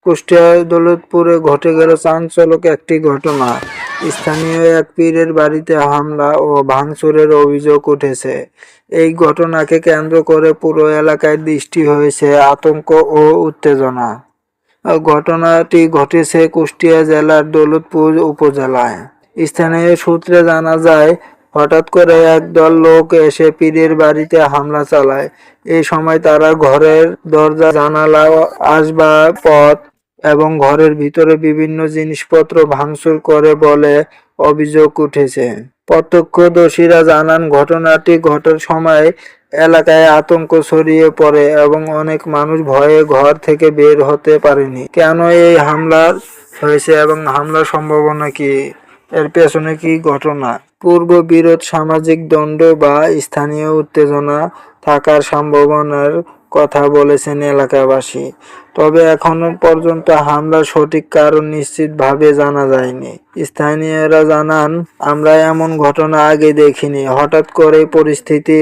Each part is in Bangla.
কুষ্টিয়ার দৌলতপুরে ঘটে গেল চাঞ্চল্যকর একটি ঘটনা। স্থানীয় এক পীরের বাড়িতে হামলা ও ভাঙচুরের অভিযোগ উঠেছে। এই ঘটনাকে কেন্দ্র করে পুরো এলাকায় সৃষ্টি হয়েছে আতঙ্ক ও উত্তেজনা। ঘটনাটি ঘটেছে কুষ্টিয়া জেলার দৌলতপুর উপজেলায়। স্থানীয় সূত্রে জানা যায়, হঠাৎ করে একদল লোক এসে পীরের বাড়িতে হামলা চালায়। এই সময় তারা ঘরের দরজা, জানালা, আসবাবপত্র এবং ঘরের ভিতরে বিভিন্ন জিনিসপত্র ভাঙচুর করে বলে অভিযোগ উঠেছে। প্রত্যক্ষদর্শীরা জানান, ঘটনাটি ঘটার সময় এলাকায় আতঙ্ক ছড়িয়ে পড়ে এবং অনেক মানুষ ভয়ে ঘর থেকে বের হতে পারেনি। কেন এই হামলা হয়েছে এবং হামলার সম্ভাবনা কি, এর পেছনে কি ঘটনা? পূর্ব বিরোধ, সামাজিক দ্বন্দ্ব বা স্থানীয় উত্তেজনা থাকার সম্ভাবনার কথা বলেছেন এলাকাবাসী। তবে এখনো পর্যন্ত হামলার সঠিক কারণ নিশ্চিতভাবে জানা যায়নি। স্থানীয়রা জানান, আমরা এমন ঘটনা আগে দেখিনি। হঠাৎ করে পরিস্থিতি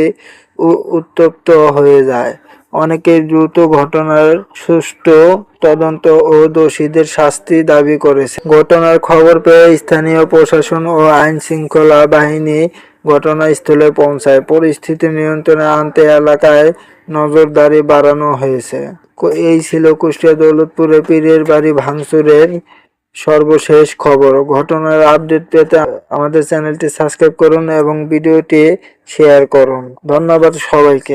উত্তপ্ত হয়ে যায়। অনেকে দ্রুত ঘটনার সুষ্ঠু তদন্ত ও দোষীদের শাস্তি দাবি করেছে। ঘটনার খবর পেয়ে স্থানীয় প্রশাসন ও আইন শৃঙ্খলা বাহিনী ঘটনাস্থলে পৌঁছায়। পরিস্থিতি নিয়ন্ত্রণে আনতে এলাকায় নজরদারি বাড়ানো হয়েছে। এই ছিল কুষ্টিয়া দৌলতপুরে পীরের বাড়ি ভাঙচুরের সর্বশেষ খবর। ঘটনার আপডেট পেতে আমাদের চ্যানেলটি সাবস্ক্রাইব করুন এবং ভিডিওটি শেয়ার করুন। ধন্যবাদ সবাইকে।